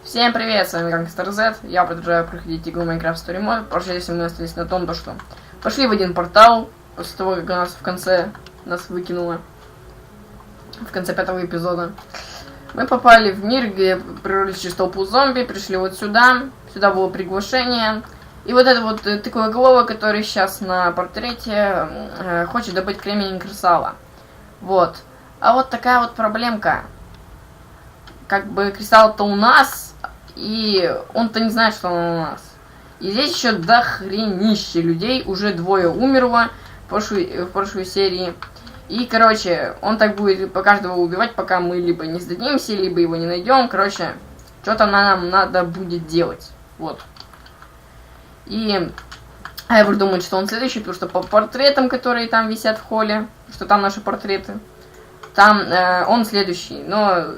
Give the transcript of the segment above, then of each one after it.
Всем привет, с вами Гангстер Z. Я продолжаю проходить игру Minecraft Story Mode. В прошлой серии мы остались на том, что пошли в один портал, после того, как нас в конце выкинуло. В конце 5-го эпизода. Мы попали в мир, где прорвались через толпу зомби, пришли вот сюда. Сюда было приглашение. И вот это вот такое голова, который сейчас на портрете, хочет добыть кремень кристалла. Вот. А вот такая вот проблемка. Как бы кристалл-то у нас, и он-то не знает, что он у нас. И здесь еще дохренище людей, уже двое умерло в прошлой серии. И, короче, он так будет по каждого убивать, пока мы либо не сдадимся, либо его не найдем. Короче, что-то нам надо будет делать. Вот. И Айвор думает, что он следующий, потому что по портретам, которые там висят в холле, что там наши портреты, там он следующий. Но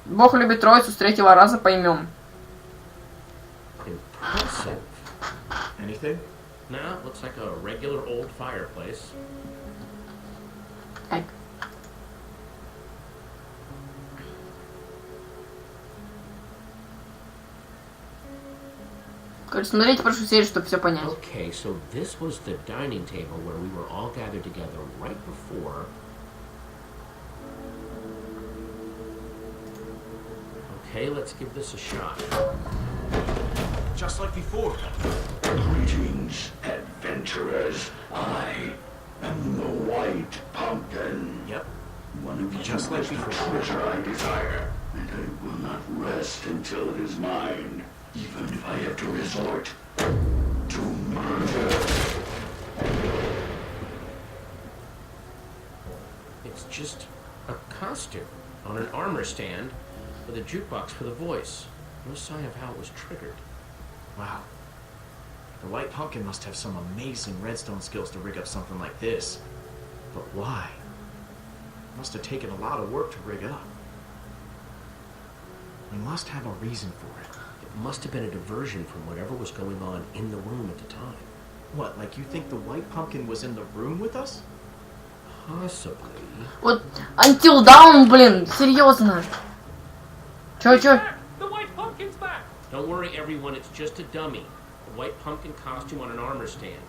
Бог любит троицу, с третьего раза поймем. Anything? No, looks like a regular old fireplace. Так. Короче, смотрите прошлую серию, чтобы все понять. Okay, so this was the dining table where we were all gathered together right before. Okay, let's give this a shot. Just like before. Greetings, adventurers. I am the White Pumpkin. Yep. One of you Just like is the before. treasure I desire, and I will not rest until it is mine, even if I have to resort to murder. It's just a costume on an armor stand with a jukebox for the voice. No sign of how it was triggered. Wow. The White Pumpkin must have some amazing redstone skills to rig up something like this. But why? Must have taken a lot of work to rig up. We must have a reason for it. It must have been a diversion from whatever was going on in the room at the time. What, like you think the White Pumpkin was in the room with us? Possibly. Вот, Until Dawn, блин, серьезно. Чё? The White Pumpkin's back! Don't worry, everyone, it's just a dummy. A white pumpkin costume on an armor stand.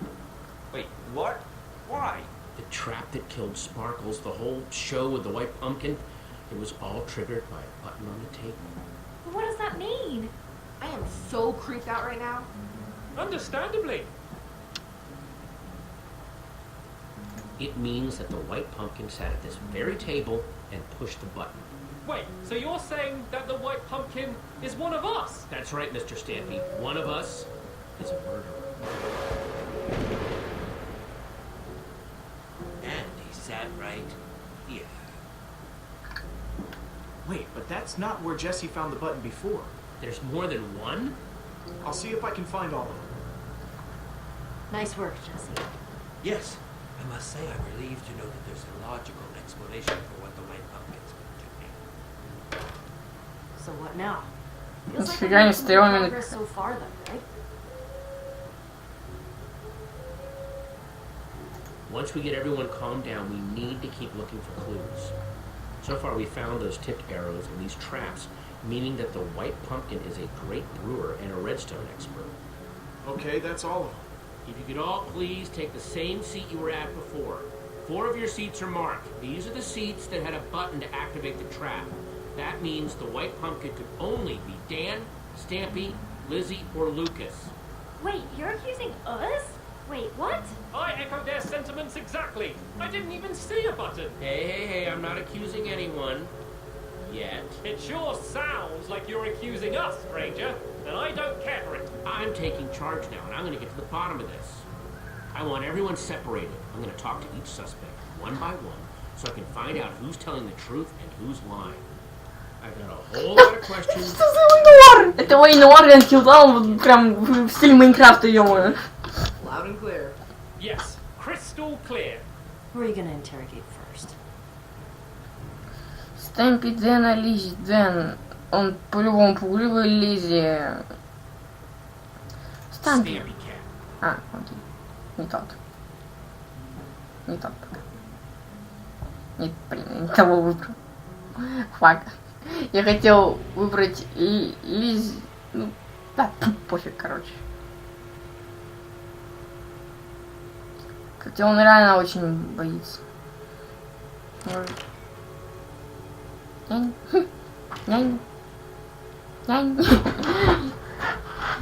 Wait, what? Why? The trap that killed Sparkles, the whole show with the white pumpkin, it was all triggered by a button on the table. What does that mean? I am so creeped out right now. Understandably. It means that the white pumpkin sat at this very table and pushed the button. Wait, so you're saying that the White Pumpkin is one of us? That's right, Mr. Stampy. One of us is a murderer. And he sat right here. Wait, but that's not where Jesse found the button before. There's more than one? I'll see if I can find all of them. Nice work, Jesse. Yes, I must say I'm relieved to know that there's a logical explanation for what the White Pumpkin's been doing. So what now? Feels like Нифига we're не making good стрёмно. progress so far, though, right? Once we get everyone calmed down, we need to keep looking for clues. So far, we found those tipped arrows and these traps, meaning that the white pumpkin is a great brewer and a redstone expert. Okay, that's all of them. If you could all please take the same seat you were at before. 4 of your seats are marked. These are the seats that had a button to activate the trap. That means the white pumpkin could only be Dan, Stampy, Lizzie, or Lucas. Wait, you're accusing us? Wait, what? I echo their sentiments exactly. I didn't even see a button. Hey, I'm not accusing anyone. Yet. It sure sounds like you're accusing us, stranger, and I don't care for it. I'm taking charge now, and I'm going to get to the bottom of this. I want everyone separated. I'm going to talk to each suspect, one by one, so I can find out who's telling the truth and who's lying. I've got a whole lot of questions. Что за Лейнуар? Это Лейнуар и Until Dawn, вот прям в стиле Майнкрафта, ё-моё. Loud and clear. Yes, crystal clear. Who are you gonna interrogate first? Стэмпи, Дэна, Лизи, Дэн. Он по-любому пугливый, Лизи. Стэмпи. Stampy cat. А, окей. Не тот. Не тот пока. Не того выбрал. Фак. Я хотел выбрать Лиз... Ну, да, пофиг, короче. Хотя он реально очень боится. Нянь. Нянь. Нянь.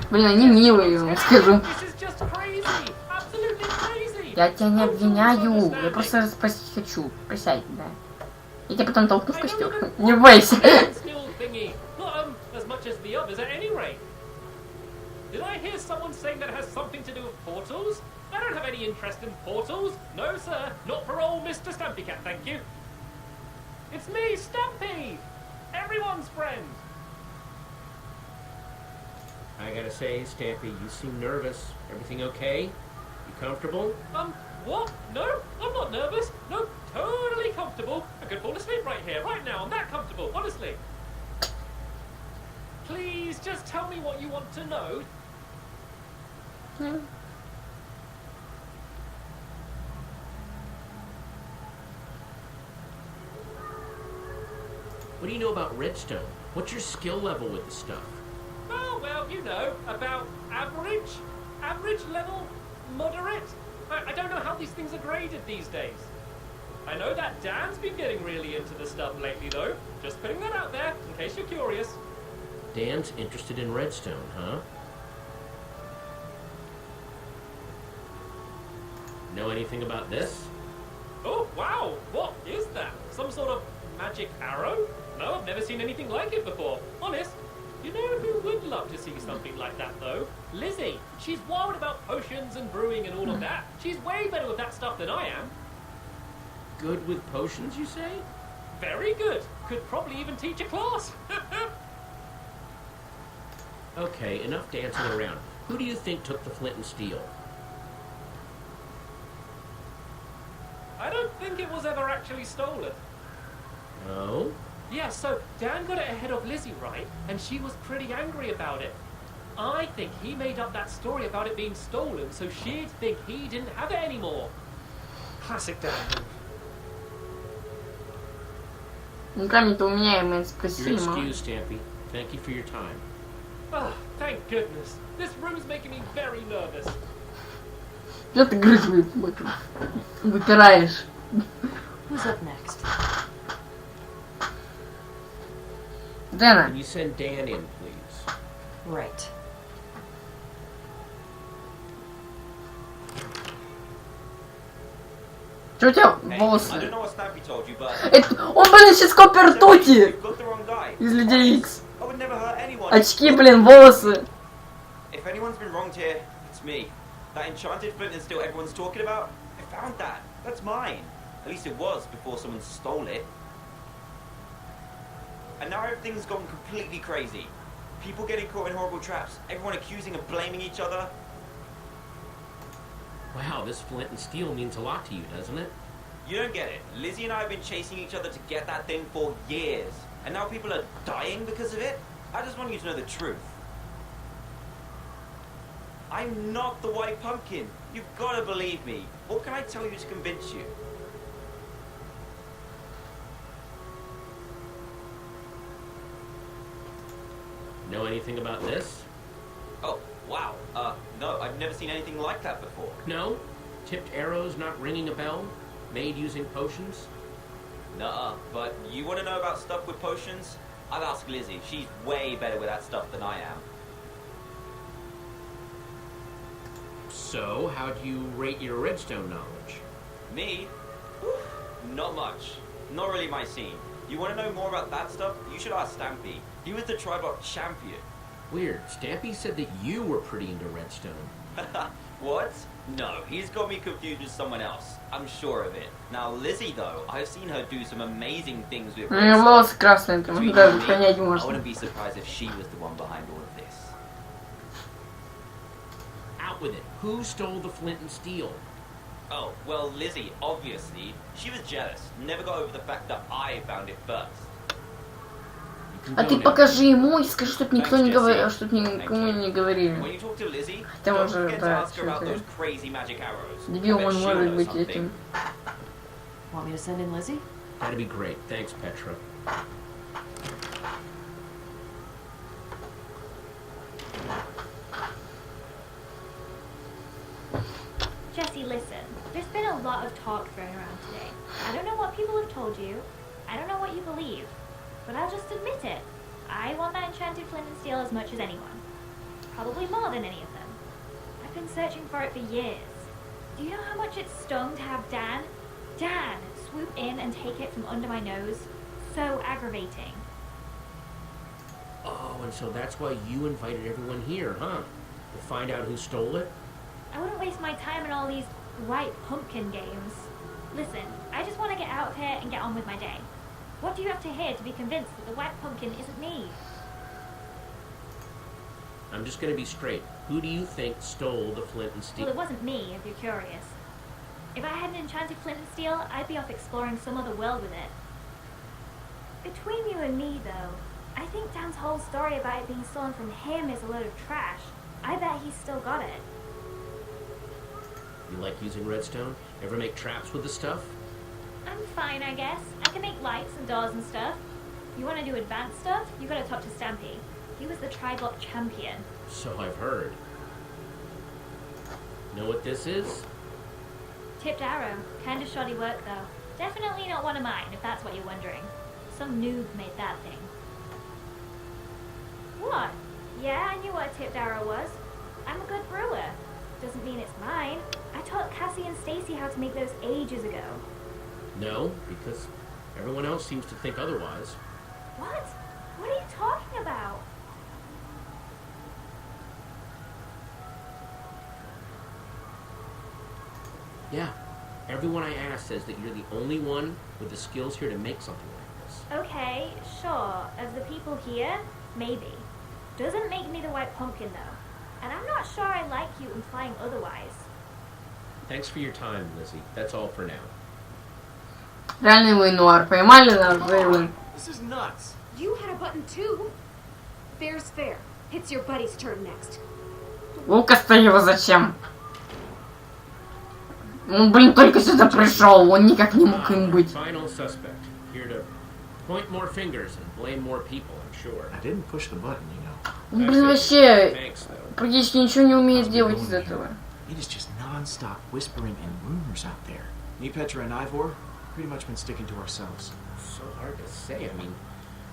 Блин, они милые, я вам скажу. This is just crazy. Absolutely crazy. Я тебя не обвиняю. Я просто спросить хочу. Присядь, да. Я тебя потом толкну в костер. Не бойся. Still thingy. Not as much as the others at any rate. Did I hear someone saying that it has something to do with portals? I don't have any interest in portals. No, sir. Not for old Mr. Stampy Cat, thank you. It's me, Stampy. Everyone's friend. I gotta say, Stampy, you seem nervous. Everything okay? You comfortable? What? No, I'm not nervous. No, totally comfortable. I could fall asleep right here, right now. I'm that comfortable, honestly. Please, just tell me what you want to know. What do you know about redstone? What's your skill level with the stuff? Oh, well, you know, about average? Average level? Moderate? I don't know how these things are graded these days. I know that Dan's been getting really into the stuff lately, though. Just putting that out there, in case you're curious. Dan's interested in redstone, huh? Know anything about this? Oh, wow! What is that? Some sort of magic arrow? No, I've never seen anything like it before. Honest. You know who would love to see something like that, though? Lizzie. She's wild about potions and brewing and all of that. She's way better with that stuff than I am. Good with potions, you say? Very good. Could probably even teach a class. Okay, enough dancing around. Who do you think took the flint and steel? I don't think it was ever actually stolen. Oh? Yeah, so Dan got it ahead of Lizzie, right? And she was pretty angry about it. I think he made up that story about it being stolen so she'd think he didn't have it anymore. Classic Dan. Ну, камень-то у меня, и мы You're спросили, excused, Stampy. Thank you for your time. Oh, thank goodness. This room's making me very nervous. Что ты грызь выпираешь? Who's up next? Дэна. Can you send Dan in, please? Right. Что у тебя I волосы? don't know what Stampy told you, but Он, блин, сейчас копер ртути! you've got the wrong guy. Из Людей Икс. I would never hurt anyone. Очки, блин, волосы. If anyone's been wronged here, it's me. That enchanted flint and steel everyone's talking about, I found that. That's mine. At least it was before someone stole it. And now everything's gone completely crazy. People getting caught in horrible traps, everyone accusing and blaming each other. Wow, this flint and steel means a lot to you, doesn't it? You don't get it. Lizzie and I have been chasing each other to get that thing for years. And now people are dying because of it? I just want you to know the truth. I'm not the white pumpkin. You've got to believe me. What can I tell you to convince you? Know anything about this? Oh, wow. No, I've never seen anything like that before. No? Tipped arrows not ringing a bell? Made using potions? Nuh-uh. But you want to know about stuff with potions? I'll ask Lizzie. She's way better with that stuff than I am. So, how do you rate your redstone knowledge? Me? Whew, not much. Not really my scene. You want to know more about that stuff? You should ask Stampy. He was the Triblock champion. Weird. Stampy said that you were pretty into redstone. What? No, he's got me confused with someone else. I'm sure of it. Now, Lizzie, though, I've seen her do some amazing things with У меня волосы красные, там Between даже you and me, понять I можно. wouldn't be surprised if she was the one behind all of this. Out with it. Who stole the flint and steel? Oh, well, Lizzie, obviously. She was jealous. Never got over the fact that I found it first. You can А go ты now. покажи ему и скажи, чтоб никто Thanks, не говорил, Jesse. чтоб никому Thank you. не говорили. When you talk to Lizzie, Хотя don't уже, forget to да, ask her about всё это. those crazy magic arrows. Дебил, I bet он she'll может know быть something. этим. Want me to send in Lizzie? That'd be great. Thanks, Petra. Jesse, listen. There's been a lot of talk thrown around today. I don't know what people have told you. I don't know what you believe. But I'll just admit it. I want that enchanted flint and steel as much as anyone. Probably more than any of them. I've been searching for it for years. Do you know how much it stung to have Dan swoop in and take it from under my nose? So aggravating. Oh, and so that's why you invited everyone here, huh? To find out who stole it? I wouldn't waste my time in all these white pumpkin games. Listen, I just want to get out of here and get on with my day. What do you have to hear to be convinced that the white pumpkin isn't me? I'm just gonna be straight. Who do you think stole the flint and steel? Well, it wasn't me, if you're curious. If I had an enchanted flint and steel, I'd be off exploring some other world with it. Between you and me, though, I think Dan's whole story about it being stolen from him is a load of trash. I bet he's still got it. You like using redstone? Ever make traps with the stuff? I'm fine, I guess. I can make lights and doors and stuff. You want to do advanced stuff? You gotta talk to Stampy. He was the tri-block champion. So I've heard. Know what this is? Tipped arrow. Kinda shoddy work, though. Definitely not one of mine, if that's what you're wondering. Some noob made that thing. What? Yeah, I knew what a tipped arrow was. I'm a good brewer. Doesn't mean it's mine. I taught Cassie and Stacy how to make those ages ago. No, because everyone else seems to think otherwise. What? What are you talking about? Yeah, everyone I asked says that you're the only one with the skills here to make something like this. Okay, sure. Of the people here, maybe. Doesn't make me the white pumpkin, though. And I'm not sure I like you implying otherwise. Thanks for your time, Lizzie. That's all for now. Реальный Вейнуар. Поймали нас, Вейн. This is nuts. You had a button too. Fair's fair. It's your buddy's turn next. Лукас-то его зачем? Он, блин, только сюда пришел. Он никак не мог им быть. Final suspect. Here to point more fingers and blame more people, I'm sure. I didn't push the button, you know. Он, блин, вообще Thanks, though. практически ничего не умеет делать из этого. It is just non-stop whispering and rumors out there. Me, Petra, and Ivor, pretty much been sticking to ourselves. So hard to say. I mean,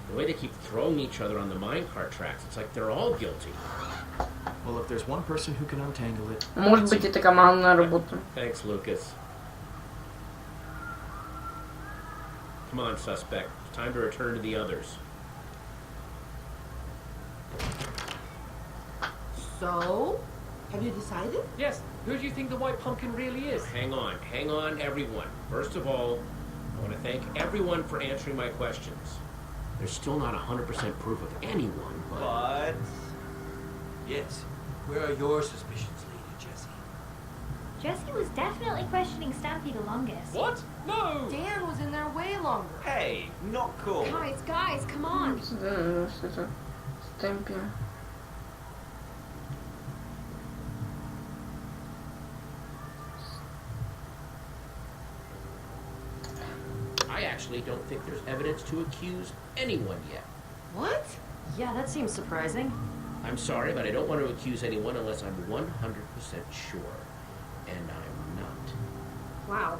the way they keep throwing each other on the minecart tracks, it's like they're all guilty. Well, if there's one person who can untangle it... Может быть, это командная работа. Thanks, Lucas. Come on, suspect. It's time to return to the others. So, have you decided? Yes, who do you think the white pumpkin really is? Hang on, everyone. First of all, I want to thank everyone for answering my questions. There's still not 100% proof of anyone, but... But... Yes. Where are your suspicions leading, Jesse? Jesse was definitely questioning Stampy the longest. What? No! Dan was in there way longer. Hey, not cool. Guys, come on. Да, что-то в темпе. I actually don't think there's evidence to accuse anyone yet. What? Yeah, that seems surprising. I'm sorry, but I don't want to accuse anyone unless I'm 100% sure. And I'm not. Wow.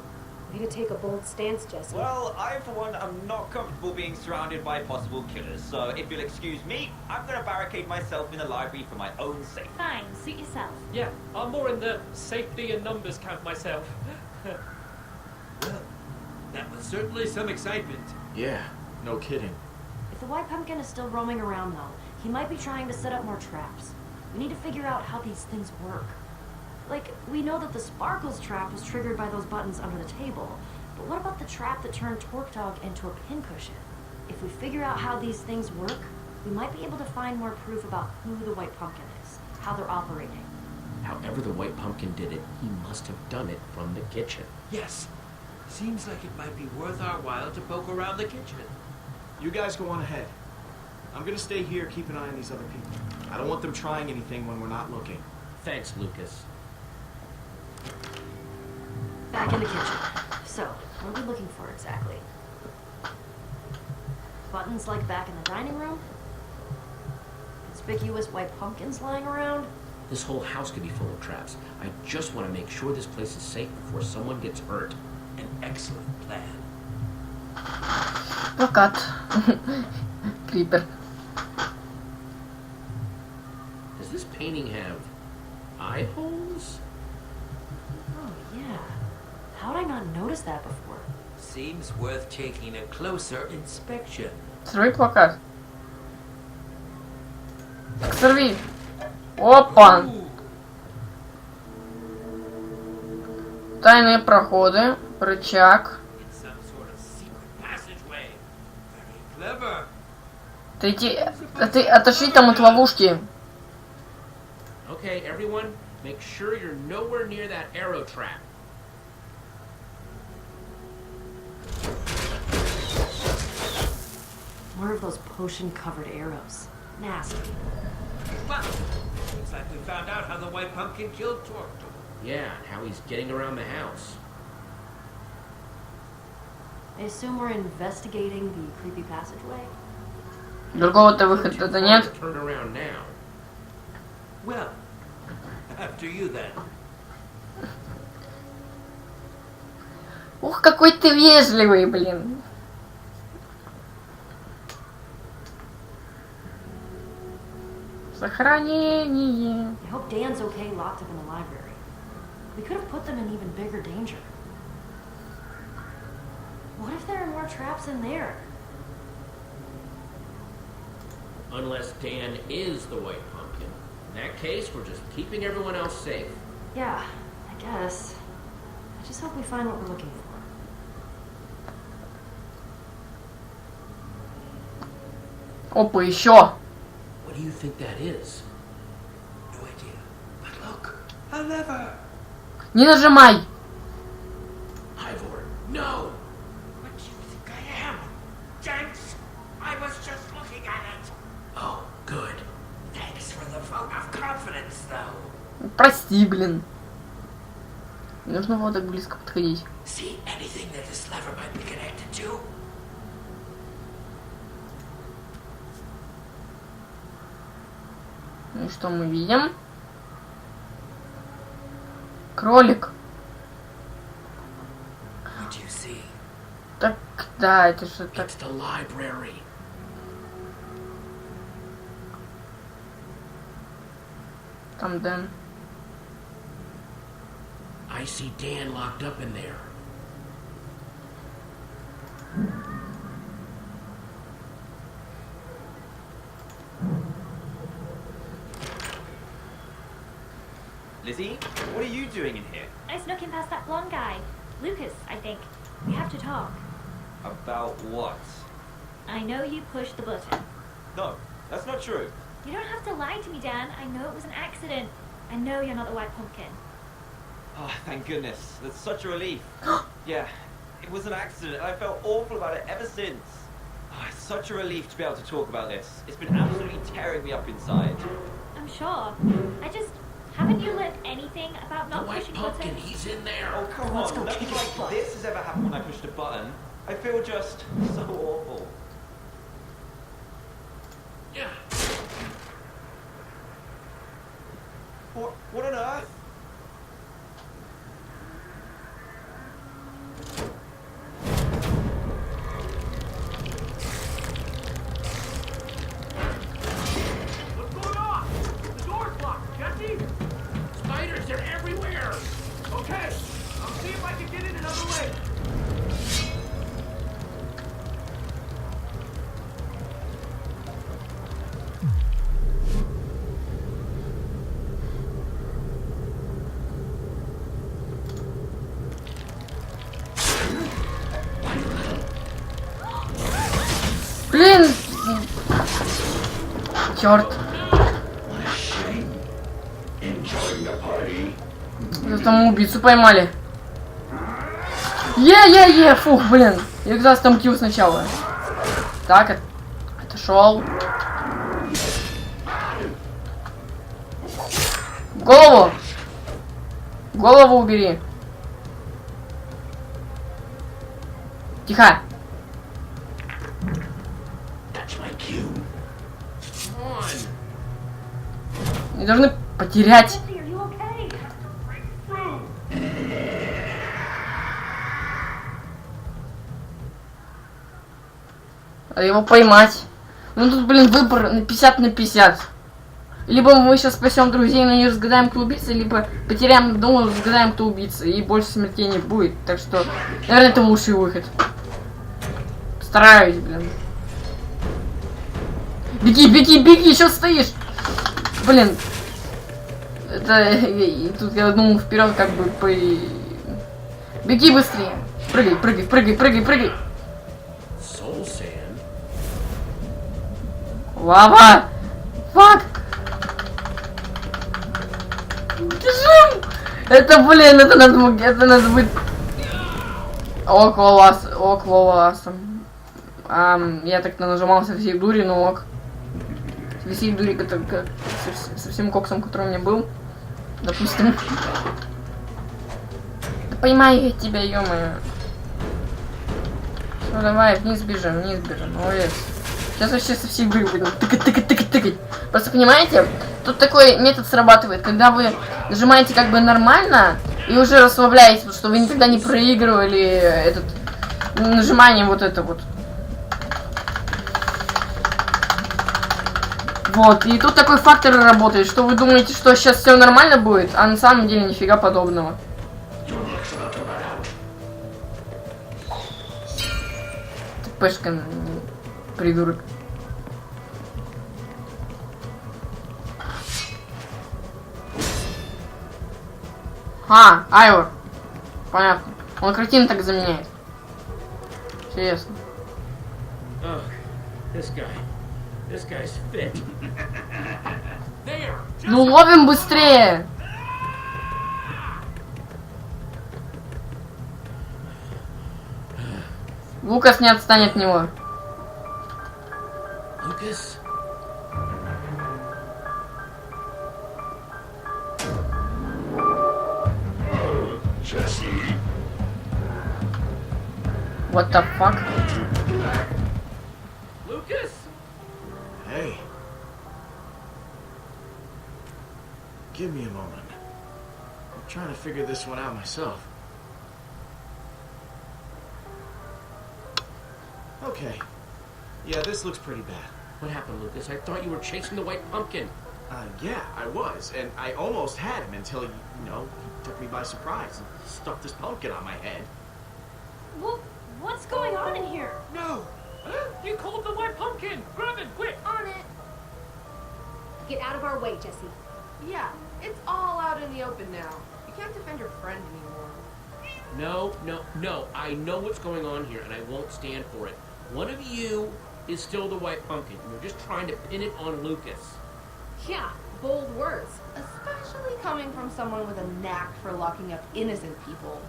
Way to take a bold stance, Jesse. Well, I, for one, am not comfortable being surrounded by possible killers, so if you'll excuse me, I'm gonna barricade myself in the library for my own sake. Fine, suit yourself. Yeah, I'm more in the safety and numbers camp myself. Well, that was certainly some excitement. Yeah, no kidding. If the white pumpkin is still roaming around, though, he might be trying to set up more traps. We need to figure out how these things work. Like, we know that the Sparkles trap was triggered by those buttons under the table, but what about the trap that turned Torque Dog into a pincushion? If we figure out how these things work, we might be able to find more proof about who the white pumpkin is, how they're operating. However the white pumpkin did it, he must have done it from the kitchen. Yes. Seems like it might be worth our while to poke around the kitchen. You guys go on ahead. I'm gonna stay here, keep an eye on these other people. I don't want them trying anything when we're not looking. Thanks, Lucas. Back in the kitchen. So, what are we looking for exactly? Buttons like back in the dining room? Conspicuous white pumpkins lying around? This whole house could be full of traps. I just want to make sure this place is safe before someone gets hurt. An excellent plan. Плакат. Крипер. Does this painting have eye holes? Oh, yeah. How'd I not notice that before? Seems worth taking a closer inspection. Сорви плакат. Так сорви. Опа. Тайные проходы. Рычаг. It's some sort of secret passageway. Very clever. Ты отошли там от ловушки. Okay, everyone, make sure you're nowhere near that arrow trap. More of those potion-covered arrows. Nasty. Well, looks like we found out how the white pumpkin killed Torto. Yeah, and how he's getting around the house. I assume we're investigating the creepy passageway? Другого-то выхода-то нет. Turn around now. Well, after you then. Ух, какой ты вежливый, блин. Сохранение. I hope Dan's okay locked up in the library. We could have put them in even bigger danger. What if there are more traps in there? Unless Dan is the white pumpkin. In that case, we're just keeping everyone else safe. Yeah, I guess. I just hope we find what we're looking for. Опа, еще. What do you think that is? No idea. But look, a lever. Не нажимай. Ivor, no! What do you think I am? Jenks? I was just looking at it. Oh, good. Thanks for the vote of confidence, though. Прости, блин. Не нужно было так близко подходить. See anything that this lever might be connected to? Ну и что мы видим? Кролик. What do you see? Так, да, это же так. It's the library. Там Дэн. I see Dan locked up in there. Lizzie, what are you doing in here? I snuck in past that blonde guy. Lucas, I think. We have to talk. About what? I know you pushed the button. No, that's not true. You don't have to lie to me, Dan. I know it was an accident. I know you're not the white pumpkin. Oh, thank goodness. That's such a relief. Yeah, it was an accident, and I felt awful about it ever since. Oh, it's such a relief to be able to talk about this. It's been absolutely tearing me up inside. I'm sure. Haven't you learned anything about The not white pushing pumpkin, buttons? he's in there. Oh, come Let's on. go Nothing kick his like butt. this has ever happened when I pushed a button. I feel just so awful. Yeah. What on earth? What's going on? The door's locked, Jesse! Spiders, they're everywhere. Okay, I'll see if I can get in another way. Блин! Черт. What a shame. Enjoying the party? Там мы убийцу поймали. Е-е-е! Фух, блин. Я как раз там килл сначала. Так, отошел. Голову! Голову убери. Не должны потерять. Jesse, are you okay? Надо его поймать. Ну тут, блин, выбор на 50 на 50. Либо мы сейчас спасем друзей, но не разгадаем, кто убийца, либо потеряем дом, разгадаем, кто убийца, и больше смертей не будет. Так что, наверное, это лучший выход. Стараюсь, блин. Беги, беги, беги, что стоишь? Блин. Это... И тут я думал вперед, как бы по... Беги быстрее. Прыгай, прыгай, прыгай, прыгай, прыгай. Лава! Фак! Бежим! Это, блин, это надо быть около ласа. Я так нажимал со всей дури, но ок. Со всей дури, со всем коксом, который у меня был. Допустим. Да поймай я тебя, ё-моё. Ну давай, вниз бежим. Молодец. Сейчас вообще со всей дури будем тыкать. Просто понимаете, тут такой метод срабатывает, когда вы нажимаете как бы нормально и уже расслабляетесь, потому что вы никогда не проигрывали этот нажиманием вот это вот. Вот, и тут такой фактор работает, что вы думаете, что сейчас все нормально будет, а на самом деле нифига подобного. Ты пешка, придурок. Айвор. Понятно. Он картину так заменяет. Интересно. This guy's fit. There. Ну ловим быстрее. Лукас не отстанет от него. Lucas. Jesse. What the fuck? Lucas. Hey. Give me a moment. I'm trying to figure this one out myself. Okay. Yeah, this looks pretty bad. What happened, Lucas? I thought you were chasing the white pumpkin. Yeah, I was, and I almost had him until, you know, he took me by surprise and stuck this pumpkin on my head. Well, what's going on in here? No! You called the white pumpkin! Grab him, quick! On it. Get out of our way, Jesse. Yeah, it's all out in the open now. You can't defend your friend anymore. No. I know what's going on here, and I won't stand for it. One of you is still the white pumpkin. You're just trying to pin it on Lucas. Yeah, bold words. Especially coming from someone with a knack for locking up innocent people.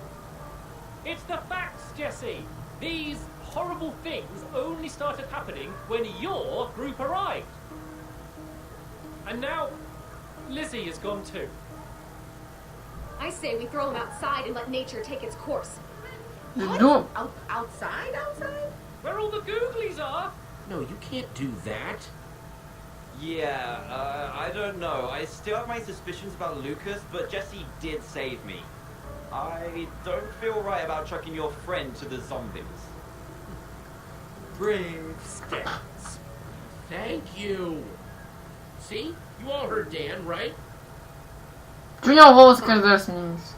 It's the facts, Jesse! These horrible things only started happening when your group arrived. And now, Lizzie is gone too. I say we throw him outside and let nature take its course. No. Outside? Where all the googlies are! No, you can't do that. Yeah, I don't know. I still have my suspicions about Lucas, but Jesse did save me. I don't feel right about chucking your friend to the zombies. Brave stance. Thank you. See? You all heard Dan, right? Чё у него волосы каждый раз меняются?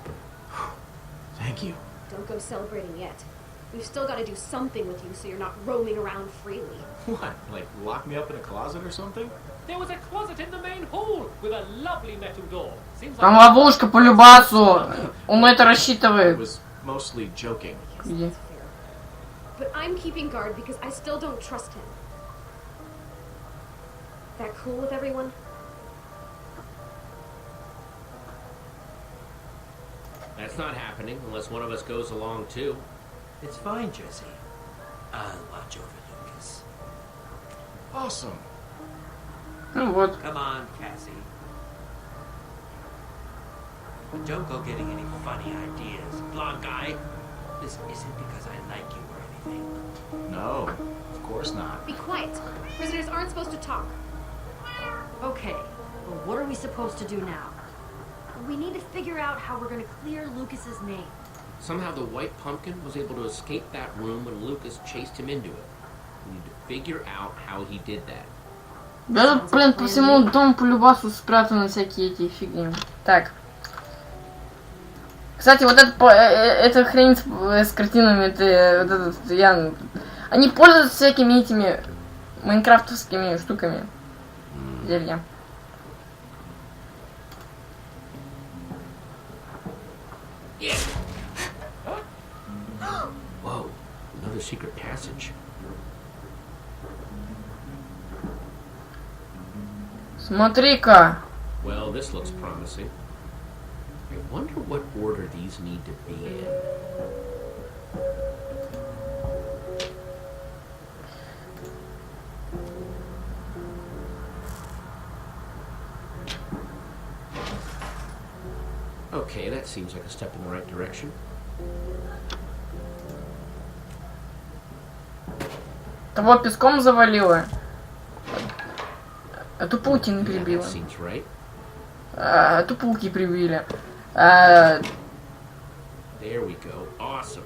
Thank you. Don't go celebrating yet. We've still got to do something with you so you're not roaming around freely. What? Like, lock me up in a closet or something? There was a closet in the main hall with a lovely metal door. Seems Там like ловушка по любасу. Он это I рассчитывает. was mostly joking. Где? But I'm keeping guard because I still don't trust him. That cool with everyone? That's not happening unless one of us goes along too. It's fine, Jesse. I'll watch over Lucas. Awesome. Ну вот. Come on, Cassie. Don't go getting any funny ideas, blonde guy. This isn't because I like you or anything. No, of course not. Be quiet. Prisoners aren't supposed to talk. Okay, but what are we supposed to do now? We need to figure out how we're gonna clear Lucas's name. Somehow the white pumpkin was able to escape that room when Lucas chased him into it. We need to figure out how he did that. Да тут, блин, по всему дому по любасу спрятаны всякие эти фигни. Так. Кстати, вот эта хрень с картинами, они пользуются всякими этими майнкрафтовскими штуками. Зелья. Whoa, another secret passage. Смотри-ка. Well, this looks promising. I wonder what order these need to be in. Okay, that seems like a step in the right direction. Того песком завалило. Эту паутину прибила. That seems right. Эту пауки прибили. There we go. Awesome.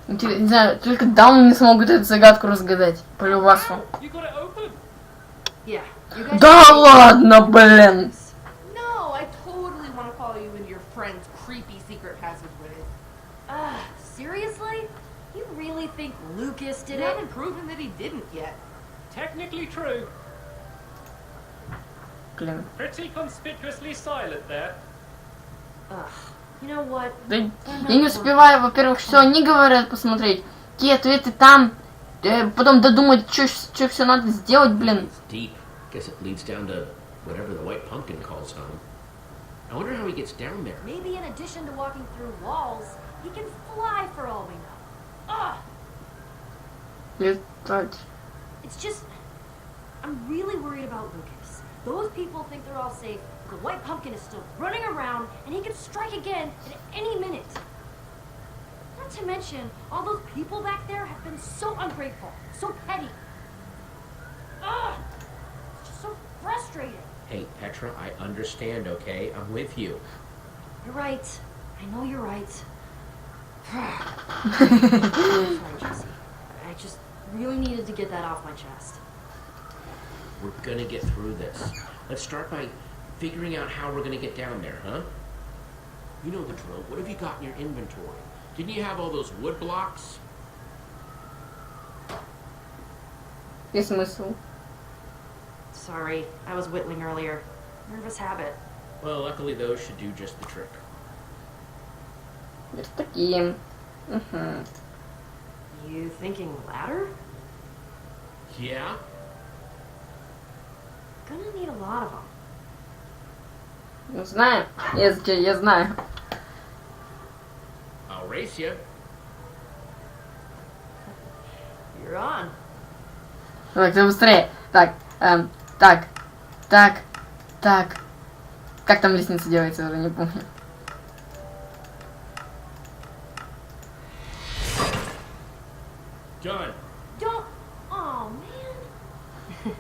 Не знаю, только Дауны не смогут эту загадку разгадать. По любасу. You got it open? Yeah. You guys Да ладно, блин! No, I totally want to follow you into your friend's creepy secret passageway. Seriously? You really think Lucas did You it? haven't proven that he didn't yet. Technically true. Блин. Pretty conspicuously silent there. Ugh. You know what? Да, я не успеваю, во-первых, что они говорят посмотреть. Какие ответы там. Потом додумать, что все надо сделать, блин. It's deep. Guess it leads down to whatever the white pumpkin calls home. I wonder how he gets down there. Maybe in addition to walking through walls, he can fly for all we know. Ugh! Летать. It's just... I'm really worried about Lucas. Those people think they're all safe, but the white pumpkin is still running around, and he could strike again at any minute. Not to mention, all those people back there have been so ungrateful, so petty. Ugh! It's just so frustrating. Hey, Petra, I understand, okay? I'm with you. You're right. I know you're right. Sorry, Jesse. I just really needed to get that off my chest. We're gonna get through this. Let's start by figuring out how we're gonna get down there, huh? You know the drill. What have you got in your inventory? Didn't you have all those wood blocks? И смысл? Sorry, I was whittling earlier. Nervous habit. Well, luckily those should do just the trick. Вот такие. Угу. You thinking ladder? Yeah? Gonna need a lot of them. Ну, знаю. Я знаю. I'll race you. You're on. Так, ты быстрее. Так, так. Как там лестница делается, уже не помню. Done. Don't. Oh man.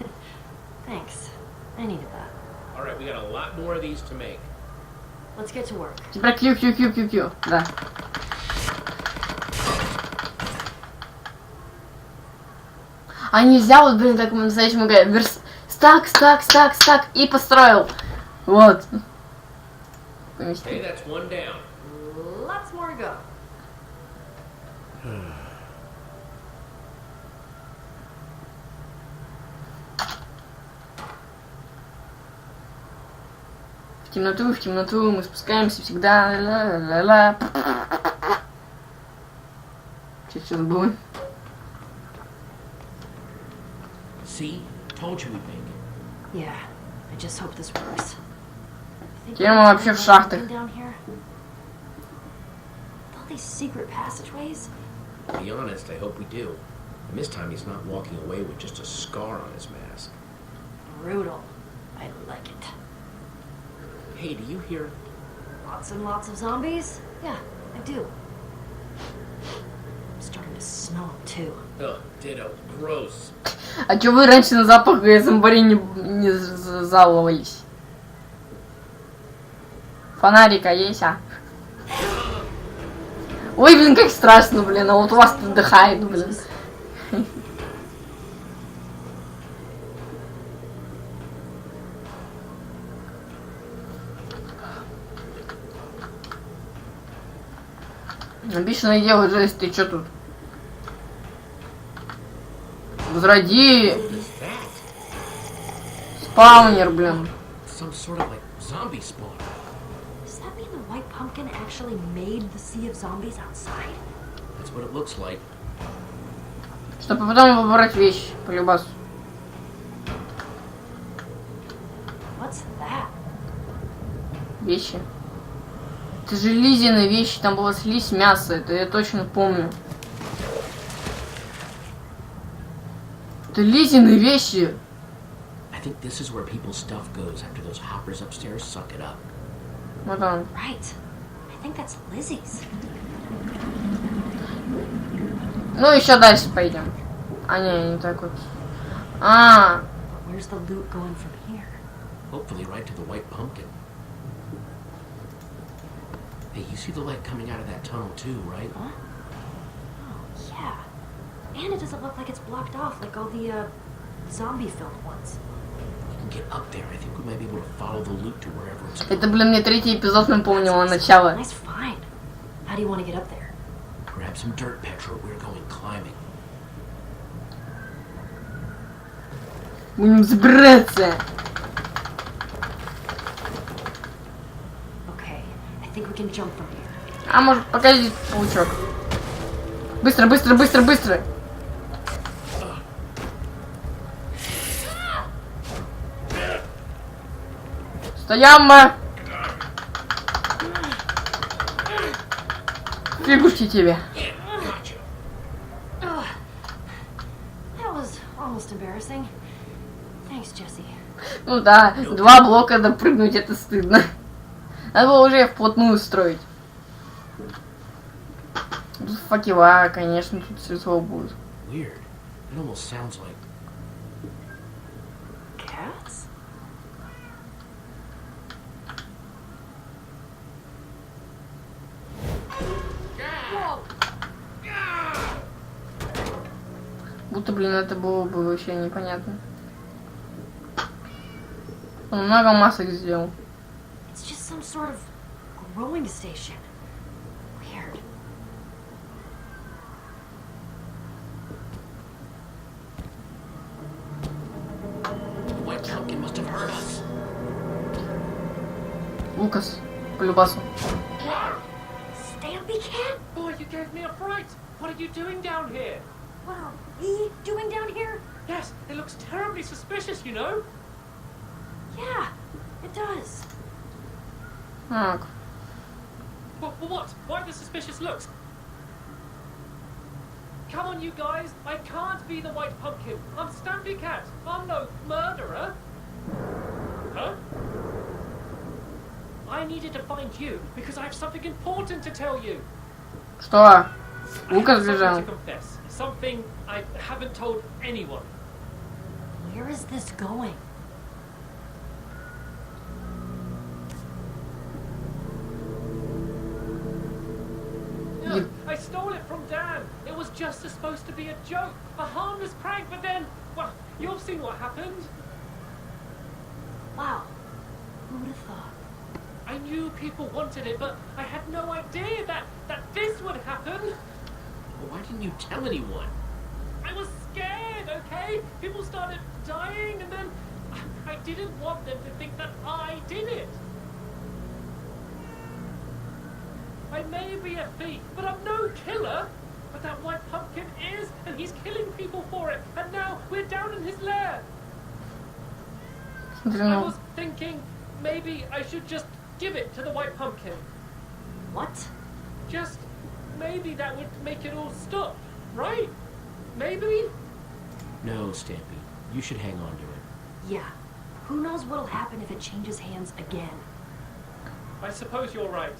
Thanks. I needed that. All right, we got a lot more of these to make. Let's get to work. Теперь Q. Да. А нельзя вот, блин, так по-настоящему говорить. Стак. И построил. Вот. Okay, that's one down. Lots more to go. В темноту мы спускаемся всегда. Ла-ла-ла-ла. Что сейчас было? See? Told you we'd make it. Yeah, I just hope this works. Теперь мы вообще в шахтах. Down here? All these secret passageways? To be honest, I hope we do. And this time he's not walking away with just a scar on his mask. Brutal. I like it. Hey, do you hear? Lots and lots of zombies? Yeah, I do. I'm starting to smell them too. Ugh, ditto. Gross. А чё вы раньше на запах зомбарей не заловались? Фонарика есть, а? Ой, блин, как страшно, блин, а вот у вас тут отдыхает, блин. Обещанное дело, Джесс, ты чё тут? Возроди. Спаунер, блин. Some sort of like zombie spawn. Does that mean the white pumpkin actually made the sea of zombies outside? That's what it looks like. Чтобы потом выбрать вещи, полюбас. What's that? Вещи. Это же Лизины вещи, там была слизь мяса, это я точно помню. Это Лизины вещи. I think this is where people's stuff goes after those hoppers upstairs suck it up. Вот он. Right. I think that's Lizzie's. Ну, еще дальше пойдем. А, не так вот. А. Where's the loot going from here? Hopefully right to the white pumpkin. Hey, you see the light coming out of that tunnel too, right? Huh? Oh, yeah. And it doesn't look like it's blocked off like all the, zombie-filled ones. We can get up there. I think we might be able to follow the loot to wherever it's going. Это, блин, мне третий эпизод напомнило начало. Nice find. How do you want to get up there? Grab some dirt, Petra. We're going climbing. Будем забираться. Okay, I think we can jump from here. А может, покажи паучок. Быстро, быстро, быстро, быстро. Стояма. Фигушки тебе. That was almost embarrassing. Thanks, Jesse. Ну да, 2 блока допрыгнуть, это стыдно. Надо было уже вплотную строить. Тут факела, конечно, тут светло будет. Weird. It almost sounds like. Cats? Будто, блин, это было бы вообще непонятно. Он много масок сделал. It's just some sort of growing station. Weird. The white pumpkin must have heard us. Лукас, по любасу. Stampy Cat? Boy, you gave me a fright. What are you doing down here? What are we doing down here? Yes, it looks terribly suspicious, you know. Yeah, it does. Так. What? Why the suspicious looks? Come on, you guys. I can't be the white pumpkin. I'm Stampy Cat. I'm no murderer. Huh? I needed to find you because I have something important to tell you. Что? Лукас Something бежал. to confess. Something I haven't told anyone. Where is this going? No, I stole it from Dan. It was just supposed to be a joke, a harmless prank, but then, well, you've seen what happened. Wow. Who would have thought? I knew people wanted it, but I had no idea that this would happen. Well, why didn't you tell anyone? I was scared, okay? People started dying, and then I didn't want them to think that I did it. I may be a thief, but I'm no killer. But that white pumpkin is, and he's killing people for it. And now we're down in his lair. I was thinking maybe I should just give it to the white pumpkin. What? Just maybe that would make it all stop, right? Maybe? No, Stampy. You should hang on to it. Yeah. Who knows what'll happen if it changes hands again? I suppose you're right.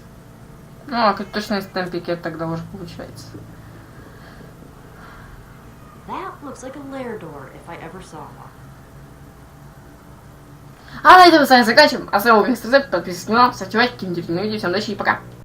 Ну, а как точно из темпики тогда уже получается. That looks like a lair door, if I ever saw one. А на этом мы с вами заканчиваем. Оставил рецепт, подписывайтесь на канал, ставьте лайки, комментируйте на видео. Всем удачи и пока.